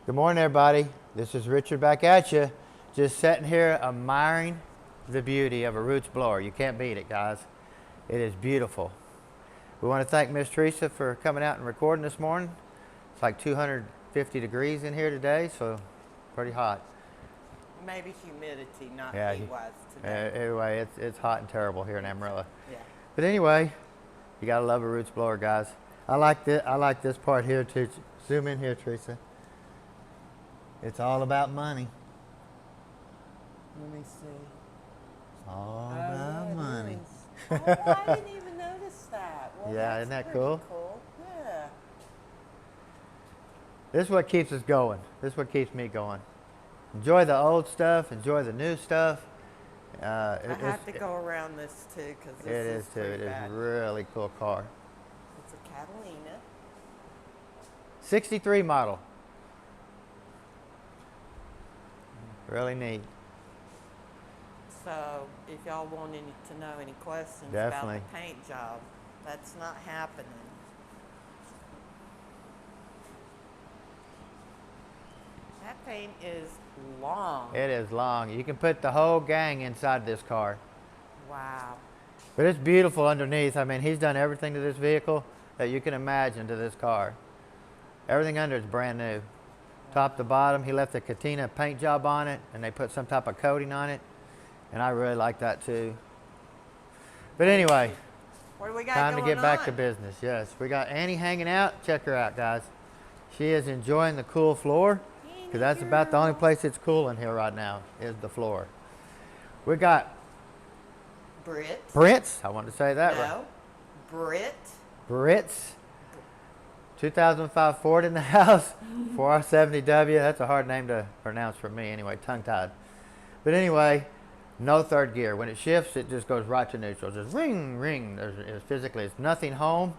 Good morning, everybody. This is Richard back at you. Just sitting here admiring the beauty of a Roots blower. You can't beat it, guys. It is beautiful. We want to thank Miss Teresa for coming out and recording this morning. It's like 250 degrees in here today, so pretty hot. Maybe humidity, not Yeah, heat-wise today. anyway, it's hot and terrible here in Amarillo. Yeah. But anyway, you gotta love a Roots blower, guys. I like this part here too. Zoom in here, Teresa. It's all about money. Let me see. All about money. Oh, I didn't even notice that. Well, Yeah, that's isn't that pretty cool? Yeah. This is what keeps us going. This is what keeps me going. Enjoy the old stuff. Enjoy the new stuff. I have to go around this too because It this is too. pretty It is bad. a really cool car. It's a Catalina. 63 model. Really neat. So if y'all want to know any questions Definitely. about the paint job, that's not happening. That paint is long. It is long. You can put the whole gang inside this car. Wow. But it's beautiful underneath. I mean, he's done everything to this vehicle that you can imagine to this car. Everything under is brand new. Top to bottom, he left a Katina paint job on it, and they put some type of coating on it. And I really like that too. But anyway, What do we got time to going get back to on? business. Yes, we got Annie hanging out. Check her out, guys. She is enjoying the cool floor, because that's about the only place it's cool in here right now is the floor. We got Brit. Brits. I wanted to say that right. No. Brit. Brits. 2005 Ford in the house. 4R70W. That's a hard name to pronounce for me anyway, tongue-tied. But anyway, no third gear. When it shifts, it just goes right to neutral. Just ring, ring. Physically, it's nothing home.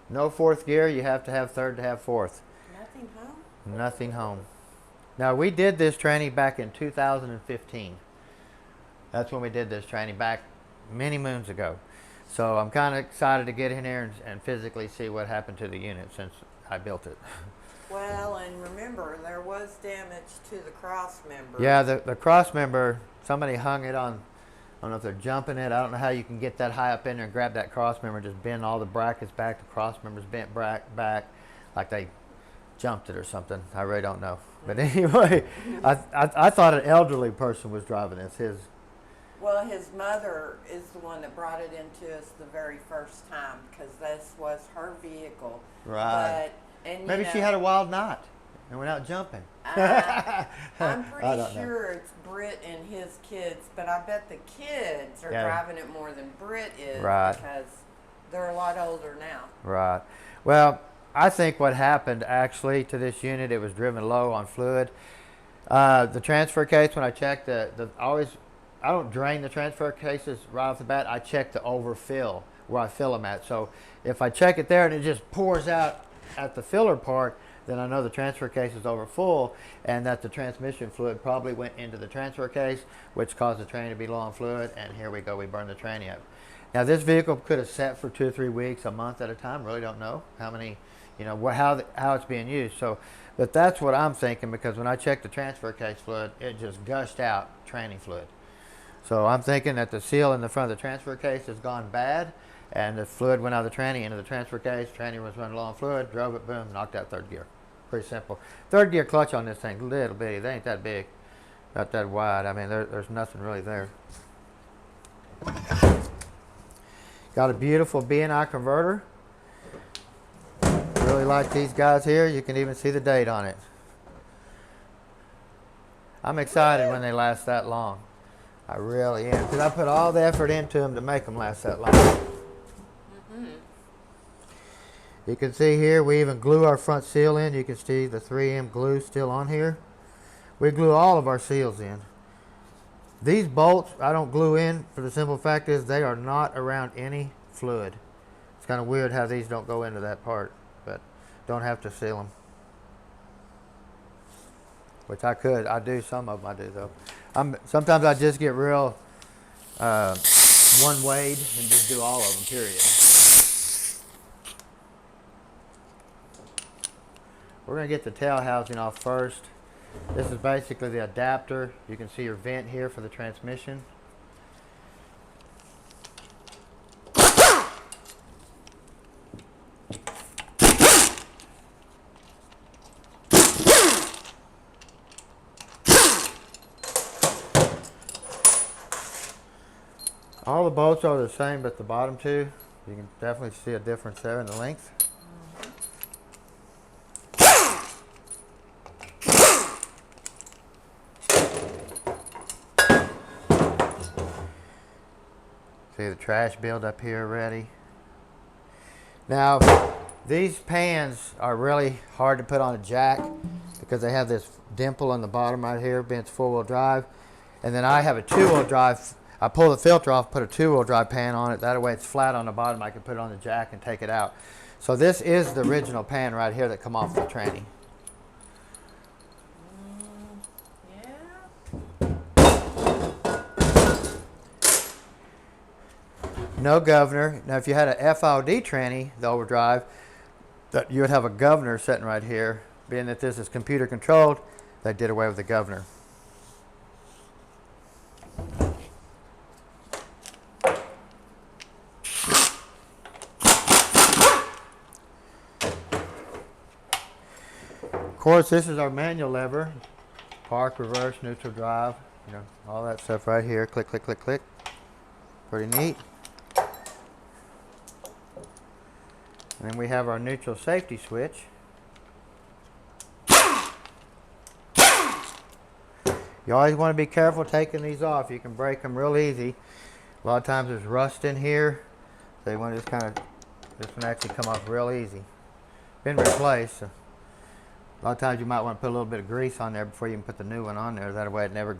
No fourth gear. You have to have third to have fourth. Nothing home? Nothing home. Now, we did this training back in 2015. That's when we did this training back many moons ago. So I'm kind of excited to get in there and physically see what happened to the unit since I built it. Well, and remember, there was damage to the cross member. Yeah, the cross member, somebody hung it on, I don't know if they're jumping it. I don't know how you can get that high up in there and grab that cross member, just bend all the brackets back. The cross member's bent back like they jumped it or something. I really don't know. But anyway, I thought an elderly person was driving this. Well, his mother is the one that brought it into us the very first time because this was her vehicle. Right. And Maybe she had a wild night and went out jumping. I'm pretty I don't sure it's Brit and his kids, but I bet the kids are Yeah. driving it more than Brit is Right. because they're a lot older now. Right. Well, I think what happened actually to this unit, it was driven low on fluid. The transfer case, when I checked, I don't drain the transfer cases right off the bat. I check the overfill where I fill them at. So if I check it there and it just pours out at the filler part, then I know the transfer case is over full and that the transmission fluid probably went into the transfer case, which caused the tranny to be low on fluid. And here we go, we burned the tranny up. Now this vehicle could have sat for 2 or 3 weeks, a month at a time. Really don't know how many, how it's being used. So, but that's what I'm thinking, because when I checked the transfer case fluid, it just gushed out tranny fluid. So I'm thinking that the seal in the front of the transfer case has gone bad, and the fluid went out of the tranny into the transfer case. Tranny was running low on fluid, drove it, boom, knocked out third gear. Pretty simple. Third gear clutch on this thing, little bitty. They ain't that big, not that wide. I mean, there's nothing really there. Got a beautiful B&I converter. Really like these guys here. You can even see the date on it. I'm excited when they last that long. I really am, because I put all the effort into them to make them last that long. You can see here, we even glue our front seal in. You can see the 3M glue still on here. We glue all of our seals in. These bolts, I don't glue in for the simple fact is they are not around any fluid. It's kind of weird how these don't go into that part, but don't have to seal them. Which I could. I do. Some of them I do, though. Sometimes I just get real one-wayed and just do all of them, period. We're going to get the tail housing off first. This is basically the adapter. You can see your vent here for the transmission. All the bolts are the same, but the bottom two, you can definitely see a difference there in the length. See the trash build up here already. Now, these pans are really hard to put on a jack because they have this dimple on the bottom right here, being it's four-wheel drive. And then I have a two-wheel drive. I pull the filter off, put a two-wheel drive pan on it. That way it's flat on the bottom. I can put it on the jack and take it out. So this is the original pan right here that come off the tranny. No governor. Now, if you had a FIOD tranny, the overdrive, that you would have a governor sitting right here. Being that this is computer controlled, they did away with the governor. Of course, this is our manual lever. Park, reverse, neutral, drive. You know, all that stuff right here. Click, click, click, click. Pretty neat. And then we have our neutral safety switch. You always want to be careful taking these off. You can break them real easy. A lot of times there's rust in here. So you want to just kind of, this one actually come off real easy. Been replaced. So a lot of times you might want to put a little bit of grease on there before you can put the new one on there. That way it never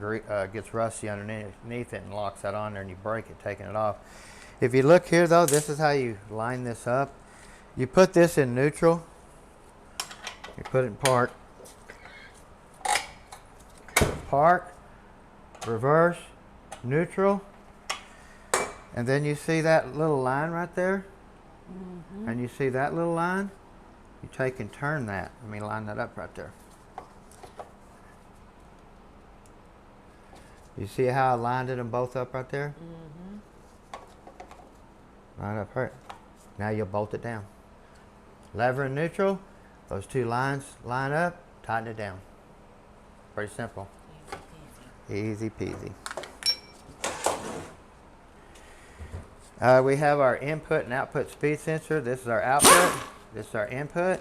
gets rusty underneath it and locks that on there and you break it taking it off. If you look here though, this is how you line this up. You put this in neutral. You put it in park. Park, reverse, neutral. And then you see that little line right there? Mm-hmm. And you see that little line? You take and turn that. Let me line that up right there. You see how I lined them both up right there? Mm-hmm. Line up right. Now you'll bolt it down. Lever and neutral, those two lines line up, tighten it down. Pretty simple. Easy peasy. We have our input and output speed sensor. This is our output. This is our input.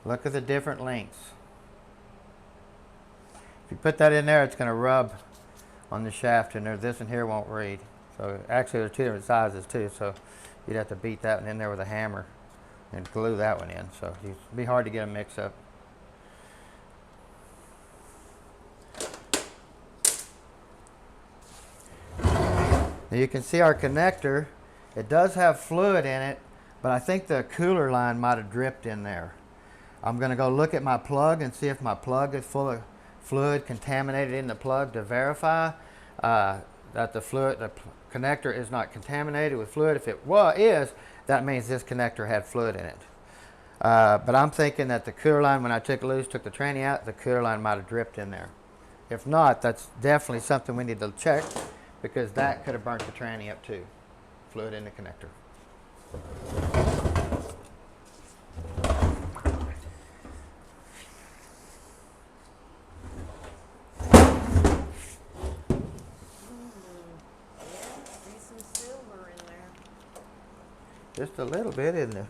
Look at the different lengths. If you put that in there, it's going to rub on the shaft, and this in here won't read. So actually there's two different sizes too, so you'd have to beat that one in there with a hammer and glue that one in. So it'd be hard to get a mix up. Now you can see our connector. It does have fluid in it, but I think the cooler line might have dripped in there. I'm going to go look at my plug and see if my plug is full of fluid contaminated in the plug to verify that the connector is not contaminated with fluid. If it is, that means this connector had fluid in it. But I'm thinking that the cooler line, when I took it loose, took the tranny out, the cooler line might have dripped in there. If not, that's definitely something we need to check, because that could have burnt the tranny up too. Fluid in the connector. Just a little bit, isn't it?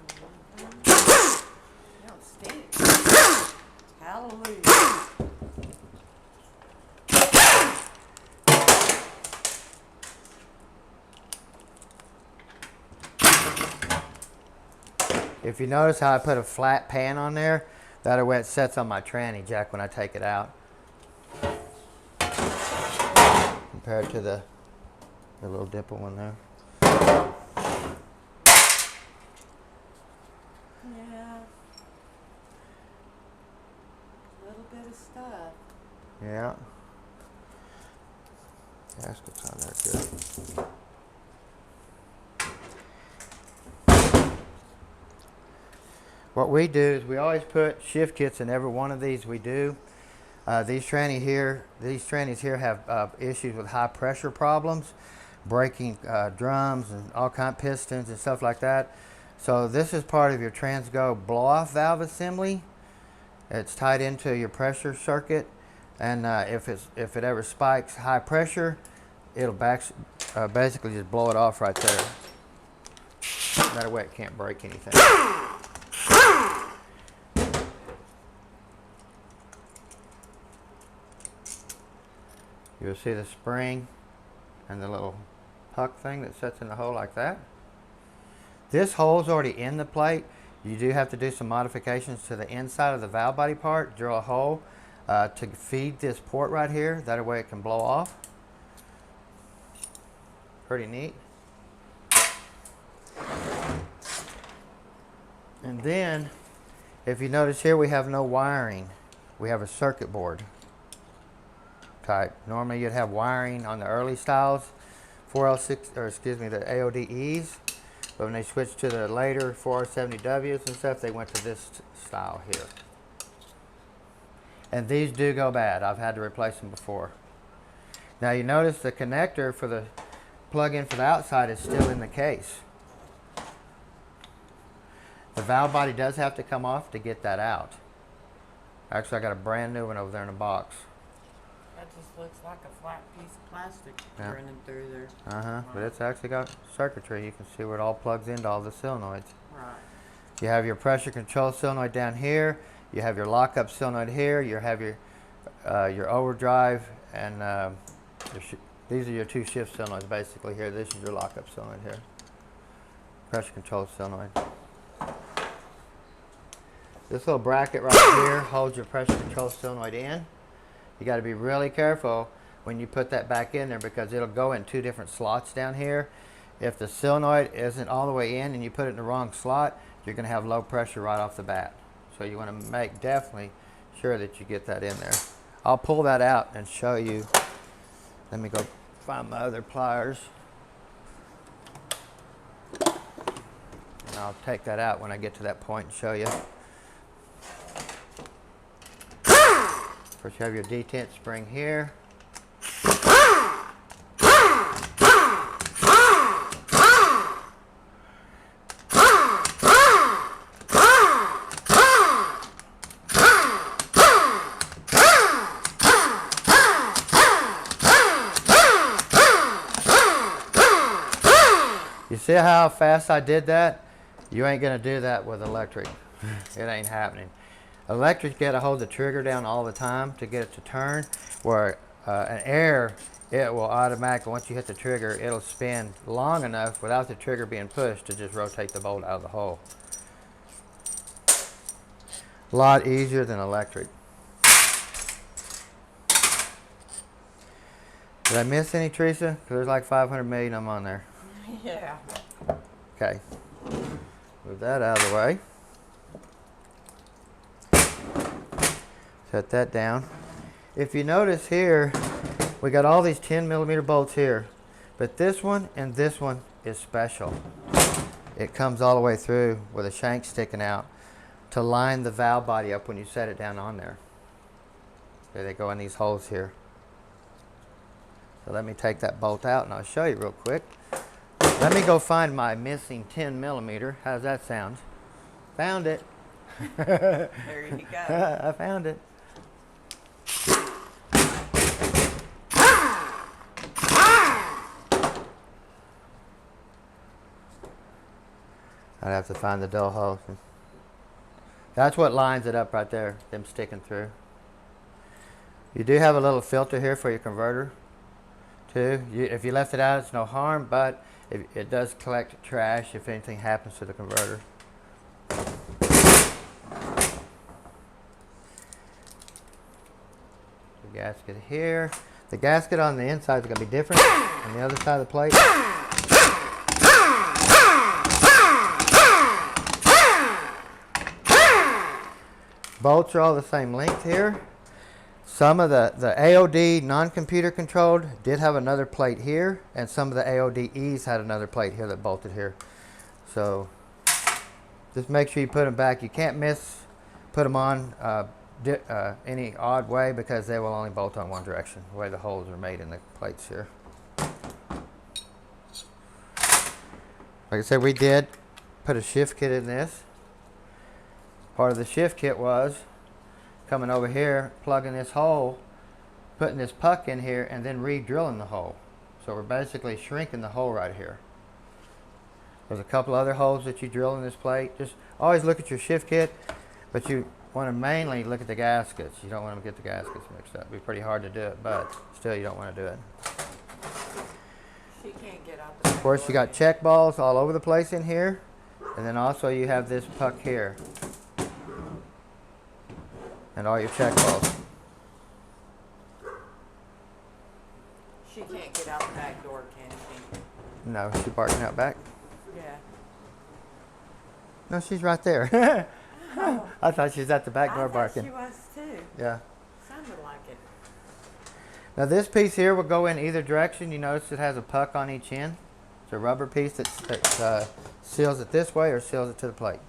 Don't stink. Hallelujah. If you notice how I put a flat pan on there, that way it sets on my tranny jack when I take it out. Compared to the little dimple one there. Yeah. A little bit of stuff. Yeah. Gasket's on there good. What we do is we always put shift kits in every one of these we do. These trannies here have issues with high pressure problems, breaking drums and all kind of pistons and stuff like that. So this is part of your TransGo blow-off valve assembly. It's tied into your pressure circuit, and if it ever spikes high pressure, it'll basically just blow it off right there. That way it can't break anything. You'll see the spring and the little puck thing that sits in the hole like that. This hole's already in the plate. You do have to do some modifications to the inside of the valve body part. Drill a hole to feed this port right here. That way it can blow off. Pretty neat. And then, if you notice here, we have no wiring. We have a circuit board type. Normally you'd have wiring on the early styles, 4L6, or excuse me, the AODEs. But when they switched to the later 4R70Ws and stuff, they went to this style here. And these do go bad. I've had to replace them before. Now you notice the connector for the plug-in for the outside is still in the case. The valve body does have to come off to get that out. Actually, I got a brand new one over there in a box. That just looks like a flat piece of plastic running through there. But it's actually got circuitry. You can see where it all plugs into all the solenoids. Right. You have your pressure control solenoid down here. You have your lockup solenoid here. You have your overdrive, and these are your two shift solenoids basically here. This is your lockup solenoid here. Pressure control solenoid. This little bracket right here holds your pressure control solenoid in. You got to be really careful when you put that back in there because it'll go in two different slots down here. If the solenoid isn't all the way in and you put it in the wrong slot, you're going to have low pressure right off the bat. So you want to make definitely sure that you get that in there. I'll pull that out and show you. Let me go find my other pliers. And I'll take that out when I get to that point and show you. First you have your detent spring here. You see how fast I did that? You ain't gonna do that with electric. It ain't happening. Electric, you gotta hold the trigger down all the time to get it to turn, where an air, it will automatically, once you hit the trigger, it'll spin long enough without the trigger being pushed to just rotate the bolt out of the hole. A lot easier than electric. Did I miss any, Teresa? Because there's like 500 million of them on there. Yeah. Okay. Move that out of the way. Set that down. If you notice here, we got all these 10mm bolts here, but this one and this one is special. It comes all the way through with a shank sticking out to line the valve body up when you set it down on there. There they go in these holes here. So let me take that bolt out and I'll show you real quick. Let me go find my missing 10mm. How's that sound? Found it. There you go. I found it. I'd have to find the dull hole. That's what lines it up right there, them sticking through. You do have a little filter here for your converter too. If you left it out, it's no harm, but it does collect trash if anything happens to the converter. The gasket here. The gasket on the inside is going to be different on the other side of the plate. Bolts are all the same length here. Some of the AOD non-computer controlled did have another plate here, and some of the AODEs had another plate here that bolted here. So Just make sure you put them back. You can't put them on any odd way because they will only bolt on one direction, the way the holes are made in the plates here. Like I said, we did put a shift kit in this. Part of the shift kit was coming over here, plugging this hole, putting this puck in here, and then re-drilling the hole. So we're basically shrinking the hole right here. There's a couple other holes that you drill in this plate. Just always look at your shift kit, but you want to mainly look at the gaskets. You don't want to get the gaskets mixed up. It'd be pretty hard to do it, but still you don't want to do it. She can't get out the Of course, you got check balls all over the place in here, and then also you have this puck here, and all your check balls. She can't get out the back door, can she? No, she's barking out back. Yeah. No, she's right there. Oh, I thought she was at the back door I thought barking. she was too. Yeah. Sounded like it. Now this piece here will go in either direction. You notice it has a puck on each end. It's a rubber piece that seals it this way or seals it to the plate.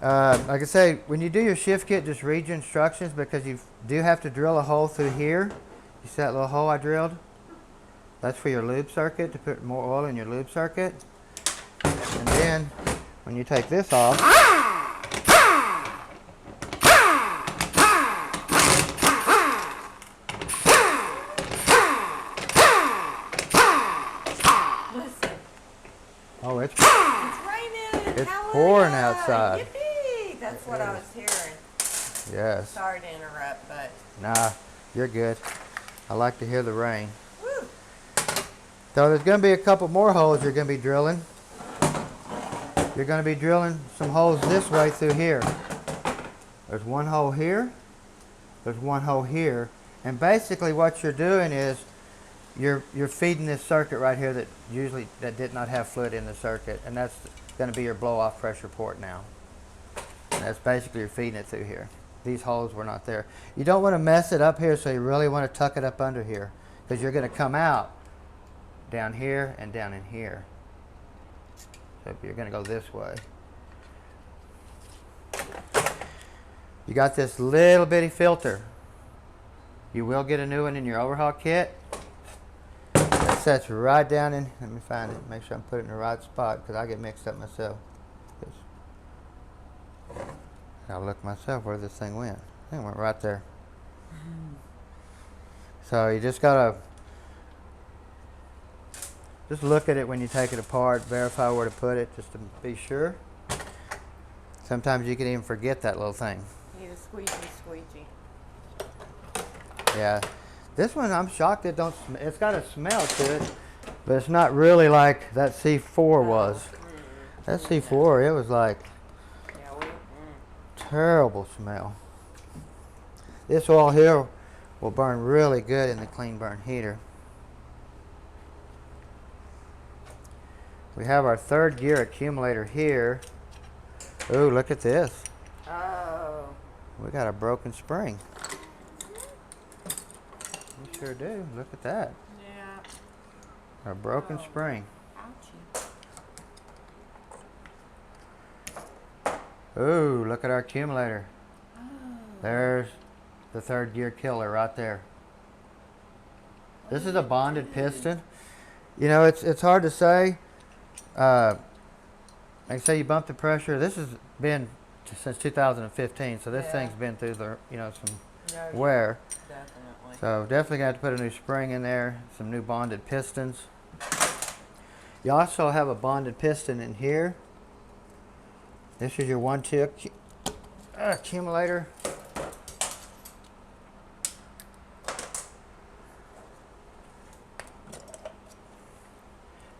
Like I say, when you do your shift kit, just read your instructions because you do have to drill a hole through here. You see that little hole I drilled? That's for your lube circuit, to put more oil in your lube circuit. And then, when you take this off, Listen, oh, it's raining. It's Hallelujah. pouring outside. Yippee! That's what I was hearing. yes. Sorry to interrupt, but Nah, you're good. I like to hear the rain. woo. So there's going to be a couple more holes you're going to be drilling. You're going to be drilling some holes this way through here. There's one hole here. There's one hole here. And basically what you're doing is you're feeding this circuit right here that did not have fluid in the circuit. And that's going to be your blow off pressure port now. And that's basically you're feeding it through here. These holes were not there. You don't want to mess it up here, so you really want to tuck it up under here because you're going to come out down here and down in here. So you're going to go this way. You got this little bitty filter. You will get a new one in your overhaul kit. It sets right down in, let me find it, make sure I'm putting it in the right spot because I get mixed up myself. I'll look myself where this thing went. It went right there. So you just gotta just look at it when you take it apart, verify where to put it just to be sure. Sometimes you can even forget that little thing. Need a squeegee. Yeah, this one I'm shocked it don't. It's got a smell to it, but it's not really like that C4 was. That C4, it was like terrible smell. This oil here will burn really good in the clean burn heater. We have our third gear accumulator here. Ooh, look at this. Oh. We got a broken spring. We sure do. Look at that. Yeah. A broken Oh. spring. Ouchie. Ooh, look at our accumulator. Oh. There's the third gear killer right there. This is a bonded piston. You know, it's hard to say. Like say you bump the pressure. This has been since 2015, so this Yeah. thing's been through the some No, wear. definitely. So definitely got to put a new spring in there, some new bonded pistons. You also have a bonded piston in here. This is your 1-2 accumulator.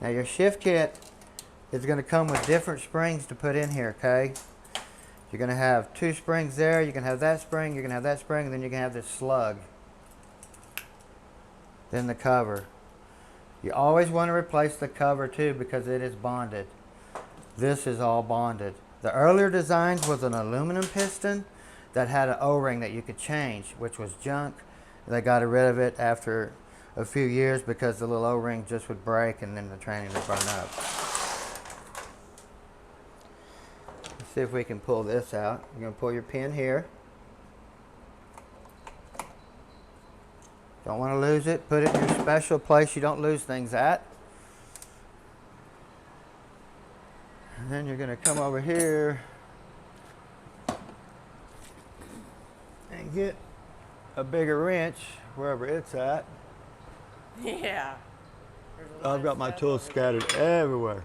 Now your shift kit is going to come with different springs to put in here, okay? You're going to have 2 springs there, you can have that spring, you're going to have that spring, and then you're going to have this slug. Then the cover. You always want to replace the cover too because it is bonded. This is all bonded. The earlier designs was an aluminum piston that had an O-ring that you could change, which was junk. They got rid of it after a few years because the little O-ring just would break and then the tranny would burn up. see if we can pull this out. You're going to pull your pin here. Don't want to lose it. Put it in your special place you don't lose things at. And then you're going to come over here and get a bigger wrench wherever it's at. Yeah. I've got my tools scattered everywhere.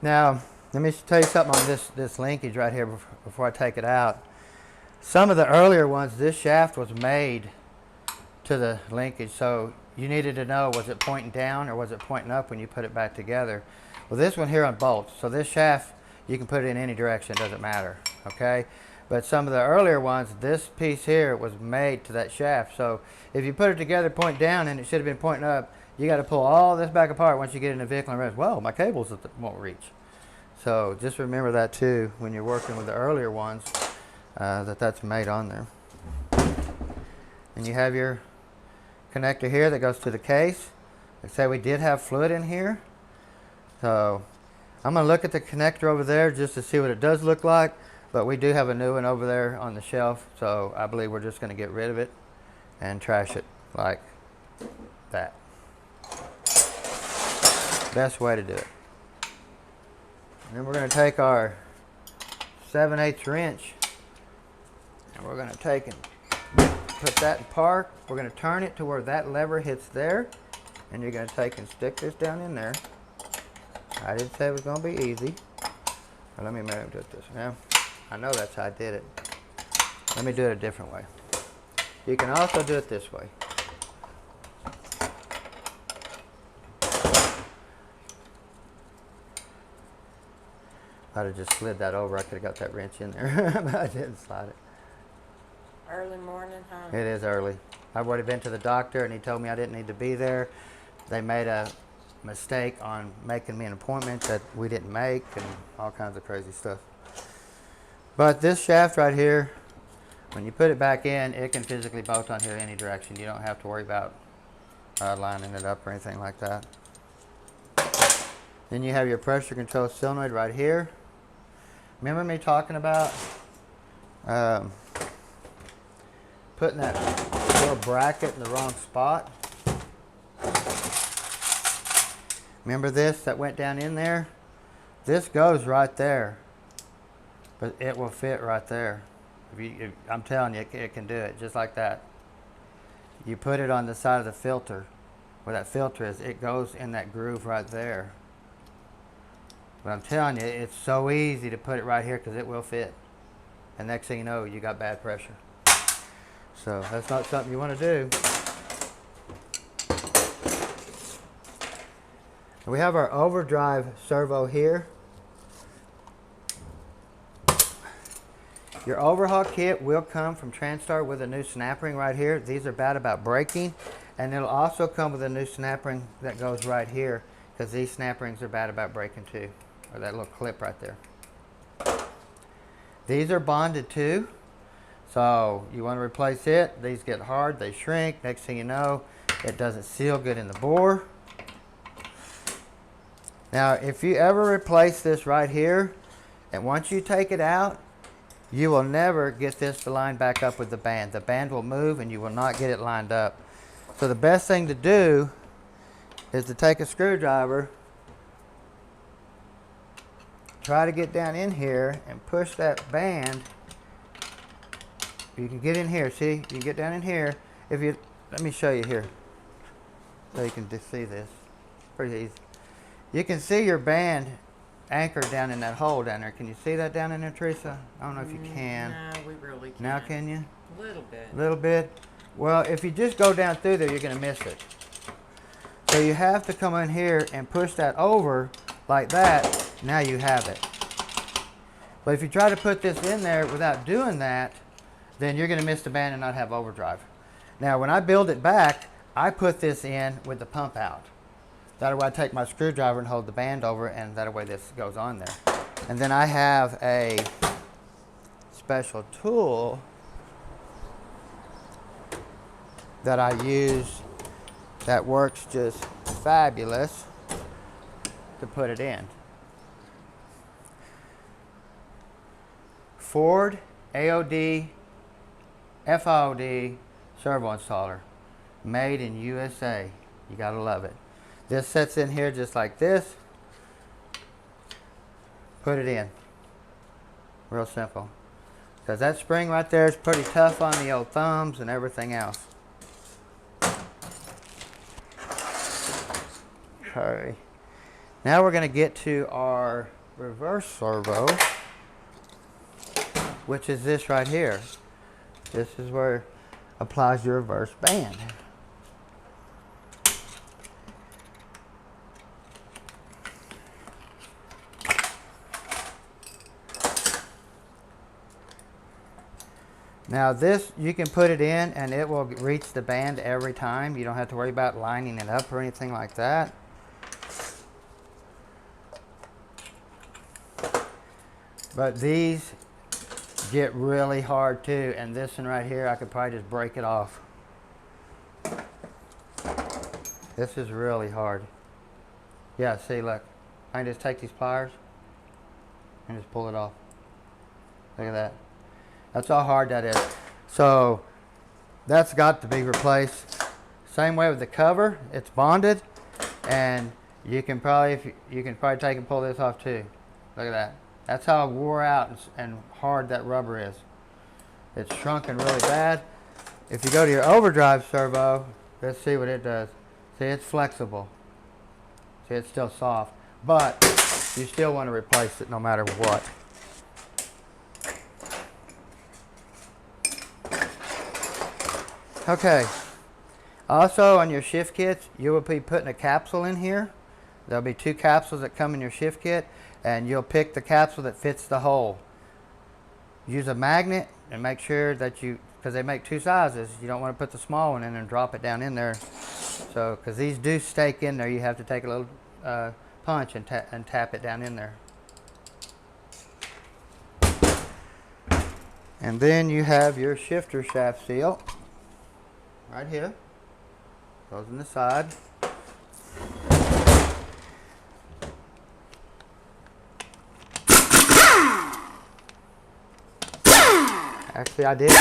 Now, let me tell you something on this linkage right here before I take it out. Some of the earlier ones, this shaft was made to the linkage, so you needed to know, was it pointing down or was it pointing up when you put it back together? Well, this one here on bolts, so this shaft, you can put it in any direction, it doesn't matter, okay? But some of the earlier ones, this piece here was made to that shaft, so if you put it together point down and it should have been pointing up, you got to pull all this back apart once you get in the vehicle and realize, well, my cables won't reach. So just remember that too when you're working with the earlier ones, that's made on there. And you have your connector here that goes to the case. Like I say, we did have fluid in here. So I'm going to look at the connector over there just to see what it does look like. But we do have a new one over there on the shelf. So I believe we're just going to get rid of it and trash it like that. Best way to do it. And then we're going to take our 7/8 wrench and we're going to take and put that in park. We're going to turn it to where that lever hits there, and you're going to take and stick this down in there. I didn't say it was going to be easy. But let me do it this way. Now, I know that's how I did it. Let me do it a different way. You can also do it this way. I'd have just slid that over. I could have got that wrench in there, but I didn't slide it. Early morning, huh? It is early. I've already been to the doctor and he told me I didn't need to be there. They made a mistake on making me an appointment that we didn't make and all kinds of crazy stuff. But this shaft right here, when you put it back in, it can physically bolt on here any direction. You don't have to worry about lining it up or anything like that. Then you have your pressure control solenoid right here. Remember me talking about putting that little bracket in the wrong spot? Remember this that went down in there? This goes right there, but it will fit right there. I'm telling you, it can do it just like that. You put it on the side of the filter, where that filter is, it goes in that groove right there. But I'm telling you, it's so easy to put it right here because it will fit. And next thing you know, you got bad pressure. So that's not something you want to do. We have our overdrive servo here. Your overhaul kit will come from Transtar with a new snap ring right here. These are bad about breaking. And it'll also come with a new snap ring that goes right here because these snap rings are bad about breaking too. Or that little clip right there. These are bonded too. So you want to replace it. These get hard, they shrink. Next thing you know, it doesn't seal good in the bore. Now, if you ever replace this right here, and once you take it out, you will never get this to line back up with the band. The band will move and you will not get it lined up. So the best thing to do is to take a screwdriver, try to get down in here and push that band. You can get in here, see? You can get down in here. Let me show you here so you can just see this. Pretty easy. You can see your band anchored down in that hole down there. Can you see that down in there, Teresa? I don't know if you can. No, we really can't. Now can you? A little bit. A little bit? Well, if you just go down through there, you're going to miss it. So you have to come in here and push that over like that. Now you have it. But if you try to put this in there without doing that, then you're going to miss the band and not have overdrive. Now, when I build it back, I put this in with the pump out. That way I take my screwdriver and hold the band over, and that way this goes on there. And then I have a special tool that I use that works just fabulous to put it in. Ford AOD FIOD servo installer, made in USA. You gotta love it. This sits in here just like this. Put it in. Real simple. Because that spring right there is pretty tough on the old thumbs and everything else. Okay. Now we're going to get to our reverse servo, which is this right here. This is where it applies your reverse band. Now this, you can put it in and it will reach the band every time. You don't have to worry about lining it up or anything like that. But these get really hard too, and this one right here, I could probably just break it off. This is really hard. Yeah, see, look. I can just take these pliers and just pull it off. Look at that. That's how hard that is. So that's got to be replaced. Same way with the cover, it's bonded, and you can probably take and pull this off too. Look at that. That's how wore out and hard that rubber is. It's shrunken really bad. If you go to your overdrive servo, let's see what it does. See, it's flexible. See, it's still soft, but you still want to replace it no matter what. Okay. Also, on your shift kits, you will be putting a capsule in here. There'll be 2 capsules that come in your shift kit, and you'll pick the capsule that fits the hole. Use a magnet and make sure that because they make 2 sizes, you don't want to put the small one in and drop it down in there. So, because these do stake in there, you have to take a little punch and tap it down in there. And then you have your shifter shaft seal right here. Goes in the side. Actually, I did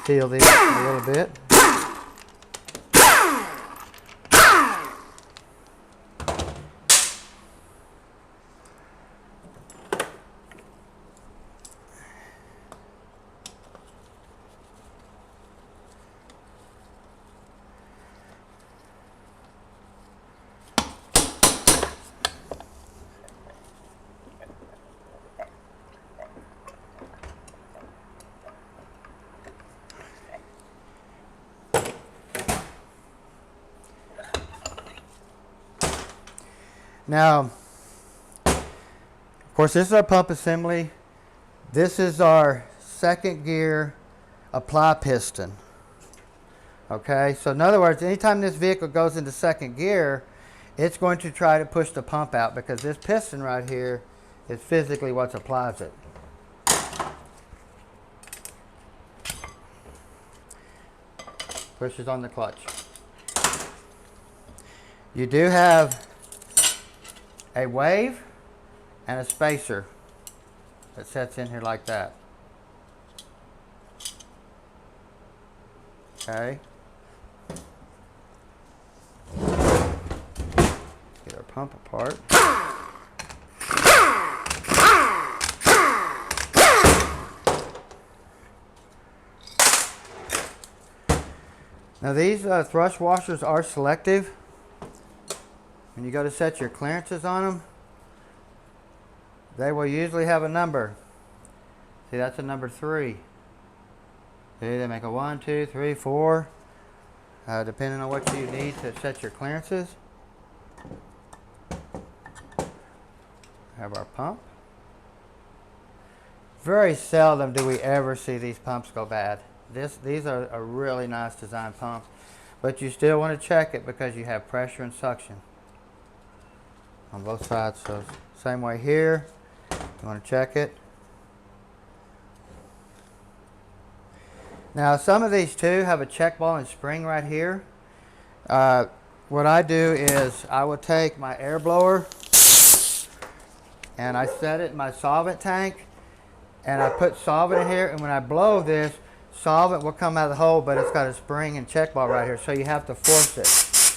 seal these a little bit. Now, of course, this is our pump assembly. This is our second gear apply piston. Okay, so in other words, anytime this vehicle goes into second gear, it's going to try to push the pump out because this piston right here is physically what applies it. Pushes on the clutch. You do have a wave and a spacer that sets in here like that. Okay. Get our pump apart. Now these thrust washers are selective. When you go to set your clearances on them, they will usually have a number. See, that's a number 3. See, they make a 1, 2, 3, 4, depending on what you need to set your clearances. Have our pump. Very seldom do we ever see these pumps go bad. These are a really nice design pumps, but you still want to check it because you have pressure and suction on both sides. So same way here, you want to check it. Now some of these too have a check ball and spring right here. what I do is I will take my air blower and I set it in my solvent tank, and I put solvent in here, and when I blow this, solvent will come out of the hole, but it's got a spring and check valve right here, so you have to force it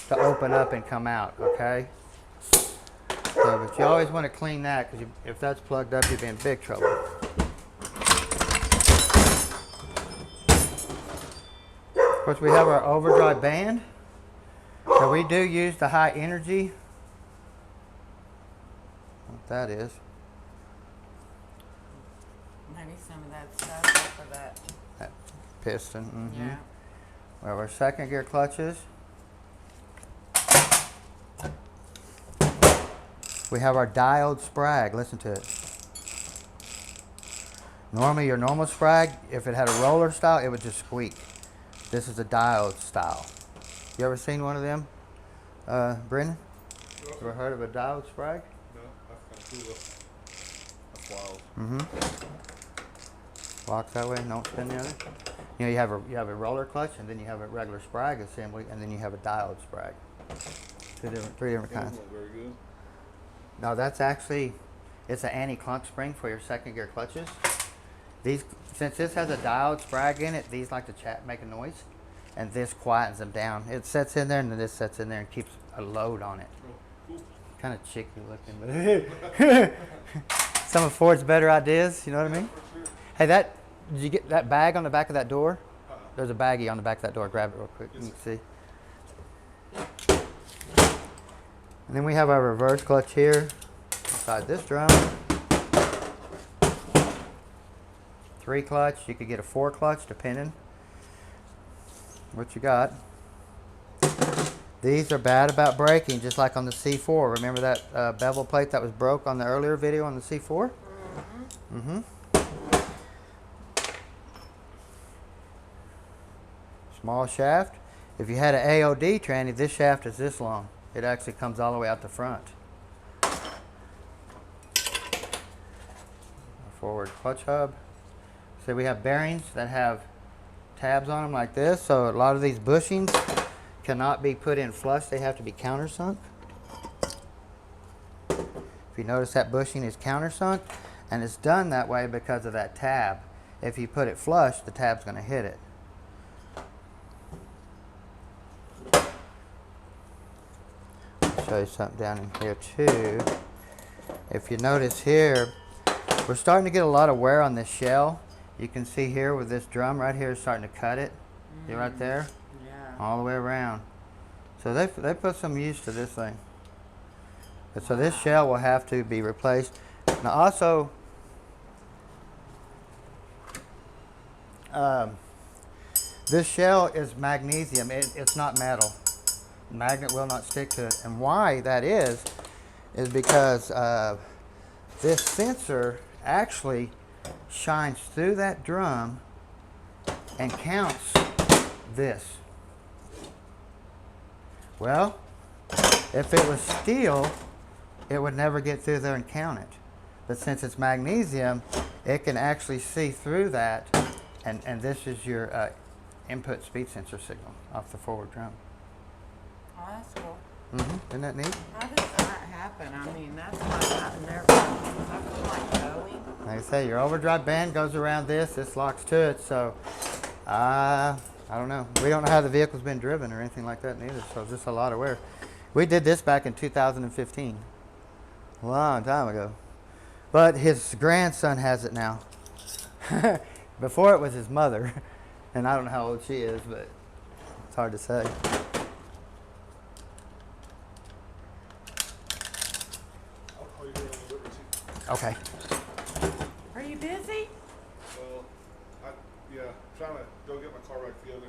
to open up and come out, okay? So, but you always want to clean that, because if that's plugged up, you'll be in big trouble. Of course, we have our overdrive band. So we do use the high energy. What that is. Maybe some of that stuff for that. That piston. Mm-hmm. Yeah. We have our second gear clutches. We have our diode sprag. Listen to it. Normally your normal sprag, if it had a roller style, it would just squeak. This is a diode style. You ever seen one of them, Brendan? No. Ever heard of a diode sprag? No, that's kind of cool. That's wild. Mm-hmm. Locks that way, don't spin the other. You know, you have a roller clutch, and then you have a regular sprag assembly, and then you have a diode sprag. Three different kinds. Not very good. No, that's actually, it's an anti-clunk spring for your second gear clutches. These, since this has a diode sprag in it, these like to make a noise, and this quietens them down. It sets in there, and then this sets in there and keeps a load on it. Oh, cool. Kind of chicky looking, but some of Ford's better ideas, you know what I mean? For sure. Hey, did you get that bag on the back of that door? There's a baggie on the back of that door. Grab it real quick. Yes, You can see. And then we have our reverse clutch here inside this drum. 3 clutch. You could get a 4 clutch depending what you got. These are bad about breaking, just like on the C4. Remember that bevel plate that was broke on the earlier video on the C4? Mm-hmm. Small shaft. If you had an AOD tranny, this shaft is this long. It actually comes all the way out the front. Forward clutch hub. So we have bearings that have tabs on them like this. So a lot of these bushings cannot be put in flush. They have to be countersunk. If you notice, that bushing is countersunk, and it's done that way because of that tab. If you put it flush, the tab's going to hit it. I'll show you something down in here too. If you notice here, we're starting to get a lot of wear on this shell. You can see here with this drum right here is starting to cut it. See right there? Yeah. All the way around. So they put some use to this thing. And so this shell will have to be replaced. Now also, this shell is magnesium. It's not metal. The magnet will not stick to it. And why that is because this sensor actually shines through that drum and counts this. Well, if it was steel, it would never get through there and count it. But since it's magnesium, it can actually see through that, and this is your input speed sensor signal off the forward drum. Oh, that's cool. Isn't that neat? How does that happen? I mean, that's not, I've never, that's like going. Like I say, your overdrive band goes around this. This locks to it. So, I don't know. We don't know how the vehicle's been driven or anything like that neither. So, it's just a lot of wear. We did this back in 2015. A long time ago. But his grandson has it now. Before it was his mother. And I don't know how old she is, but it's hard to say. I'll call you here on the Liberty. Okay. Are you busy? Well, yeah, trying to go get my car back together.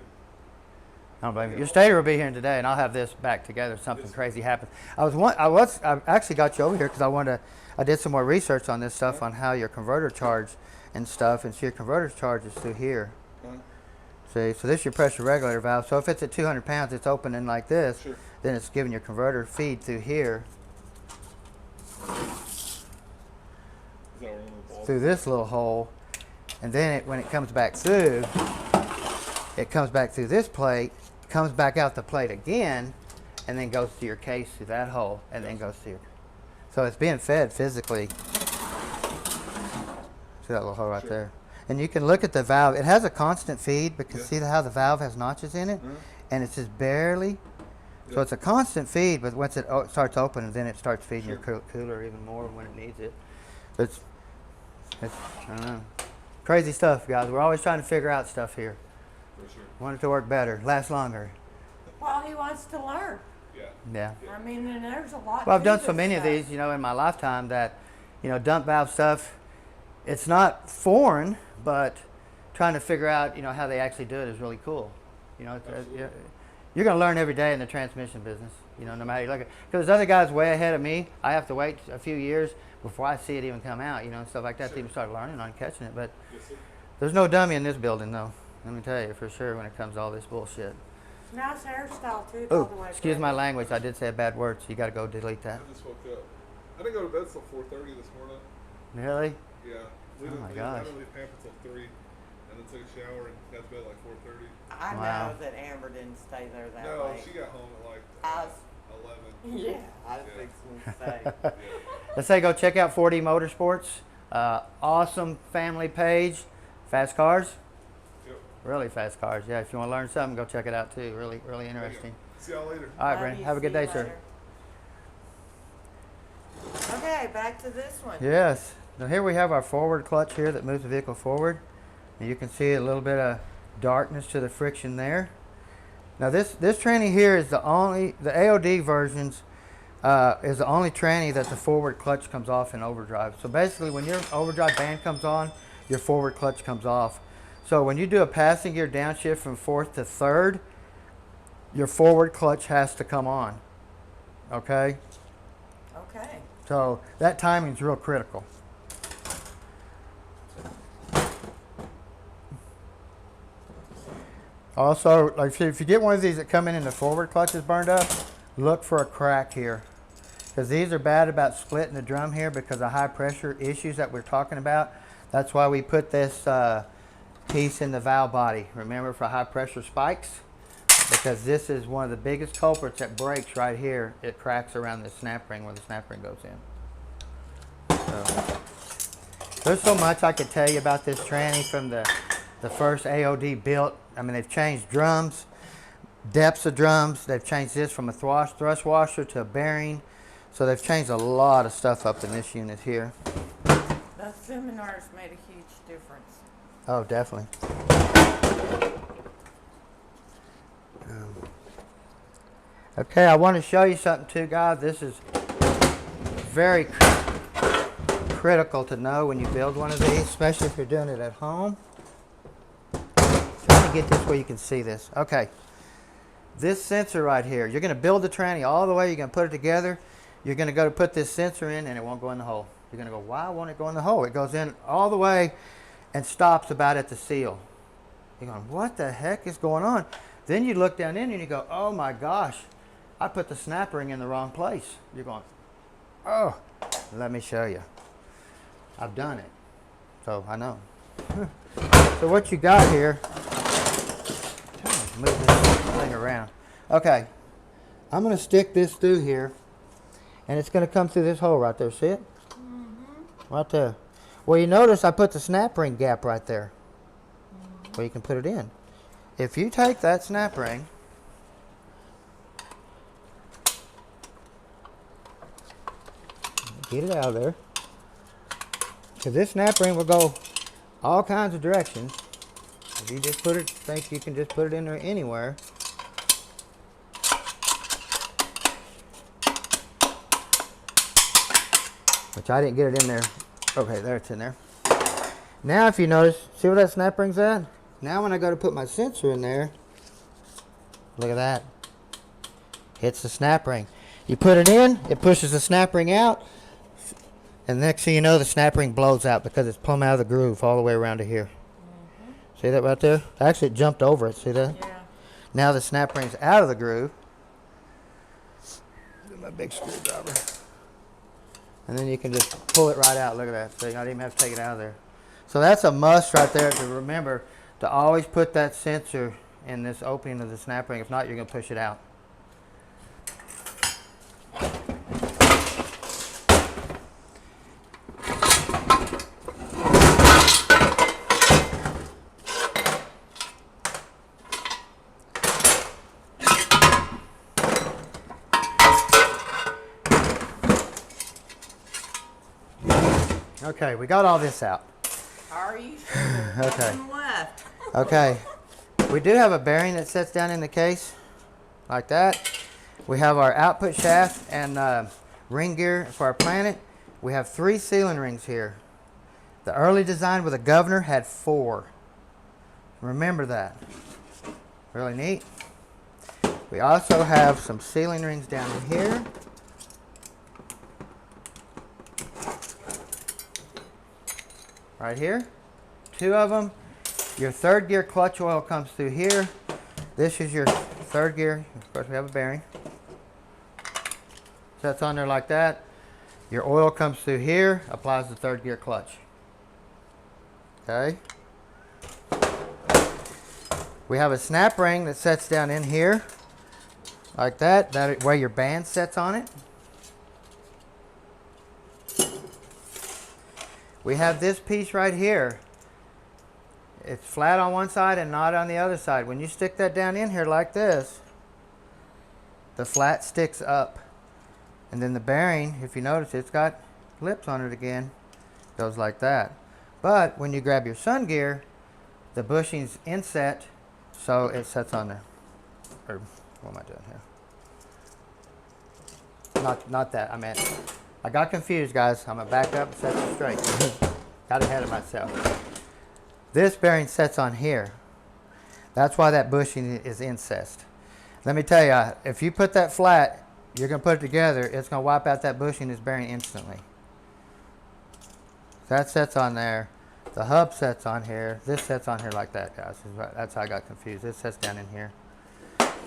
I don't blame you. Your stator will be here today, and I'll have this back together if something crazy happens. I actually got you over here because I did some more research on this stuff on how your converter charge and stuff, and so your converter charge is through here. See, so this is your pressure regulator valve. So if it's at 200 pounds, it's opening like this, Sure. then it's giving your converter feed through here, Is that one of the balls? through this little hole, and then when it comes back through, it comes back through this plate, comes back out the plate again, and then goes to your case through that hole, and then goes to your. So it's being fed physically. See that little hole right Sure. there? And you can look at the valve. It has a constant feed because Yeah. see how the valve has notches in it? Mhm. And it's just barely. So Yeah. it's a constant feed, but once it starts opening, then it starts feeding your Sure. cooler even more when it needs it. It's, I don't know. Crazy stuff, guys. We're always trying to figure out stuff here. For sure. Want it to work better, last longer. Well, he wants to learn. Yeah. Yeah. I mean, and there's a lot. Well, I've to done so this many of stuff. these, in my lifetime that, dump valve stuff, it's not foreign, but trying to figure out, how they actually do it is really cool. Absolutely. You're going to learn every day in the transmission business, no matter you look at. Because there's other guys way ahead of me. I have to wait a few years before I see it even come out, and stuff like that to Sure. even start learning on catching it. But Yes, sir. there's no dummy in this building, though. Let me tell you for sure when it comes to all this bullshit. Nice hairstyle too. All Oh, the way excuse my through. language. I did say a bad word, so you got to go delete that. I just woke up. I didn't go to bed till 4:30 this morning. Really? Yeah. Oh We didn't my leave, gosh. I didn't leave Pampa till 3, and then took a shower and got to bed like 4:30. I Wow. know that Amber didn't stay there that No, late. she got home at like I was- 11. Yeah, I was Yeah. fixing to say. Yeah. Let's say go check out 4D Motorsports. Awesome family page. Fast cars. Yep. Really fast cars. Yeah, if you want to learn something, go check it out too. Really, really There you go. interesting. See y'all later. All right, Love Brandon. you. Have a good See day, you sir. later. Okay, back to this one. Yes. Now here we have our forward clutch here that moves the vehicle forward. And you can see a little bit of darkness to the friction there. Now this tranny here is the AOD versions is the only tranny that the forward clutch comes off in overdrive. So basically when your overdrive band comes on, your forward clutch comes off. So when you do a passing gear downshift from fourth to third, your forward clutch has to come on. Okay? Okay. So that timing is real critical. Also, like if you get one of these that come in and the forward clutch is burned up, look for a crack here. Because these are bad about splitting the drum here because of high pressure issues that we're talking about. That's why we put this piece in the valve body. Remember, for high pressure spikes? Because this is one of the biggest culprits that breaks right here. It cracks around the snap ring where the snap ring goes in. So, there's so much I could tell you about this tranny from the first AOD built. I mean, they've changed drums, depths of drums. They've changed this from a thrust washer to a bearing. So they've changed a lot of stuff up in this unit here. The seminars made a huge difference. Oh, definitely. Okay, I want to show you something too, guys. This is very critical to know when you build one of these, especially if you're doing it at home. Trying to get this where you can see this. Okay, this sensor right here, you're going to build the tranny all the way. You're going to put it together. You're going to go to put this sensor in, and it won't go in the hole. You're going to go, why won't it go in the hole? It goes in all the way and stops about at the seal. You're going, what the heck is going on? Then you look down in and you go, oh my gosh, I put the snap ring in the wrong place. You're going, oh, let me show you. I've done it, so I know. So what you got here, move this thing around. Okay, I'm going to stick this through here, and it's going to come through this hole right there. See it? Mm-hmm. Right there. Well, you notice I put the snap ring gap right there, where you can put it in. If you take that snap ring, get it out of there, because this snap ring will go all kinds of directions. If you just think you can just put it in there anywhere. Which I didn't get it in there. Okay, there it's in there. Now if you notice, see where that snap ring's at? Now when I go to put my sensor in there, look at that. Hits the snap ring. You put it in, it pushes the snap ring out, and next thing you know, the snap ring blows out because it's plumb out of the groove all the way around to here. See that right there? Actually, it jumped over it. See that? Yeah. Now the snap ring's out of the groove. Get my big screwdriver. And then you can just pull it right out. Look at that. So you don't even have to take it out of there. So that's a must right there to remember to always put that sensor in this opening of the snap ring. If not, you're going to push it out. Okay, we got all this out. Are you sure there's Okay. nothing left? Okay, we do have a bearing that sits down in the case, like that. We have our output shaft and ring gear for our planet. We have 3 sealing rings here. The early design with a governor had 4. Remember that. Really neat. We also have some sealing rings down in here. Right here. 2 of them. Your 3rd gear clutch oil comes through here. This is your 3rd gear. Of course, we have a bearing. Sets on there like that. Your oil comes through here, applies the 3rd gear clutch. Okay. We have a snap ring that sets down in here, like that. That way your band sets on it. We have this piece right here. It's flat on one side and not on the other side. When you stick that down in here like this, the flat sticks up. And then the bearing, if you notice, it's got lips on it again. Goes like that. But when you grab your sun gear, the bushing's inset, so it sets on there. Or what am I doing here? Not that. I meant, I got confused, guys. I'm gonna back up and set it straight. Got ahead of myself. This bearing sets on here. That's why that bushing is incensed. Let me tell you, if you put that flat, you're going to put it together, it's going to wipe out that bushing, this bearing instantly. That sets on there. The hub sets on here. This sets on here like that, guys. That's how I got confused. This sets down in here.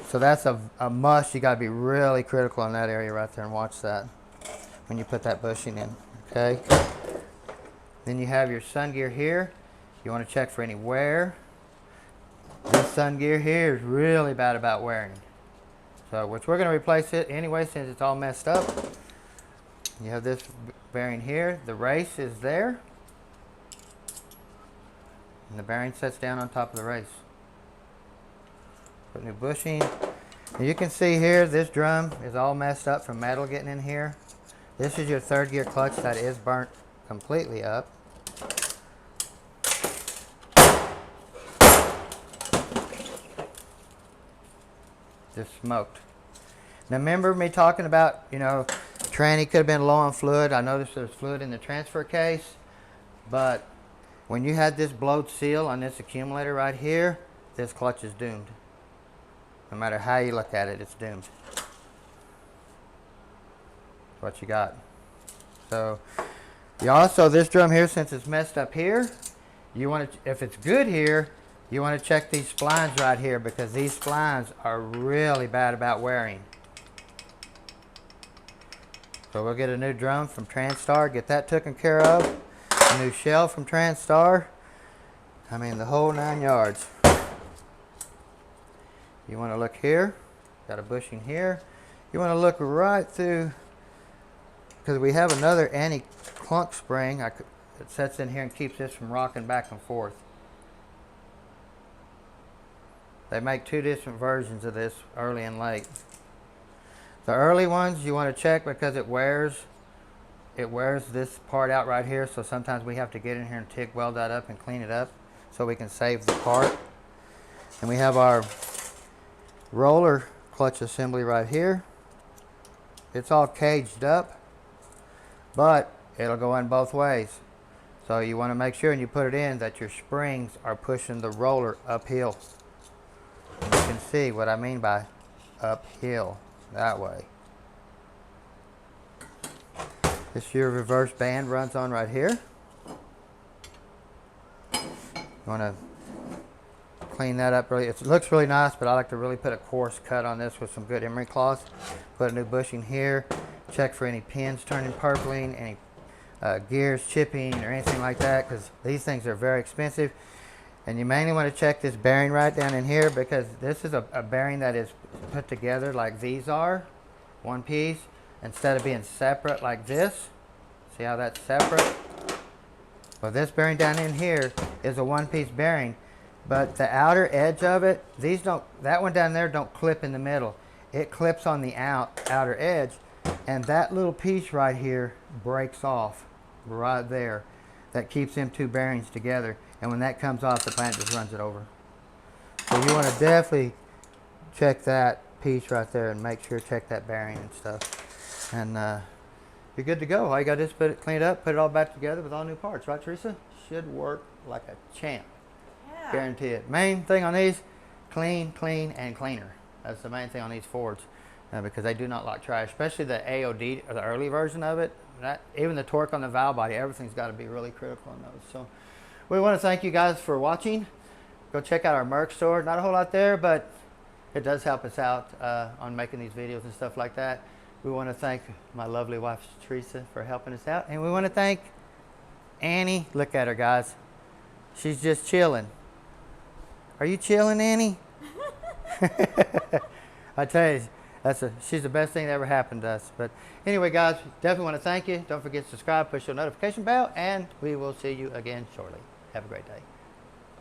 So that's a must. You got to be really critical in that area right there and watch that when you put that bushing in. Okay. Then you have your sun gear here. You want to check for any wear. This sun gear here is really bad about wearing. So, which we're going to replace it anyway since it's all messed up. You have this bearing here. The race is there. And the bearing sets down on top of the race. Put new bushing. And you can see here, this drum is all messed up from metal getting in here. This is your 3rd gear clutch that is burnt completely up. Just smoked. Now remember me talking about, you know, tranny could have been low on fluid. I noticed there's fluid in the transfer case, but when you had this blowed seal on this accumulator right here, this clutch is doomed. No matter how you look at it, it's doomed. That's what you got. So you also, this drum here, since it's messed up here, you want to, if it's good here, you want to check these splines right here because these splines are really bad about wearing. So we'll get a new drum from Transtar, get that taken care of. A new shell from Transtar. I mean the whole 9 yards. You want to look here, got a bushing here. You want to look right through, because we have another anti-clunk spring that sets in here and keeps this from rocking back and forth. They make 2 different versions of this, early and late. The early ones you want to check because it wears this part out right here, so sometimes we have to get in here and TIG weld that up and clean it up so we can save the part. And we have our roller clutch assembly right here. It's all caged up, but it'll go in both ways. So you want to make sure when you put it in that your springs are pushing the roller uphill. You can see what I mean by uphill, that way. This your reverse band runs on right here. You want to clean that up really. It looks really nice, but I like to really put a coarse cut on this with some good emery cloth. Put a new bushing here. Check for any pins turning purpling, any gears chipping or anything like that, because these things are very expensive. And you mainly want to check this bearing right down in here because this is a bearing that is put together like these are, one piece, instead of being separate like this. See how that's separate? Well, this bearing down in here is a one-piece bearing, but the outer edge of it, these don't, that one down there don't clip in the middle. It clips on the outer edge, and that little piece right here breaks off. right there that keeps them two bearings together. And when that comes off, the plant just runs it over. So you want to definitely check that piece right there and make sure check that bearing and stuff. And you're good to go. All you got to do is clean it up, put it all back together with all new parts. Right, Teresa? Should work like a champ. Yeah. Guarantee it. Main thing on these, clean, clean, and cleaner. That's the main thing on these Fords because they do not like trash, especially the AOD or the early version of it. Even the torque on the valve body, everything's got to be really critical on those. So we want to thank you guys for watching. Go check out our merch store. Not a whole lot there, but it does help us out on making these videos and stuff like that. We want to thank my lovely wife, Teresa, for helping us out. And we want to thank Annie. Look at her, guys. She's just chilling. Are you chilling, Annie? I tell you, she's the best thing that ever happened to us. But anyway, guys, definitely want to thank you. Don't forget to subscribe, push your notification bell, and we will see you again shortly. Have a great day.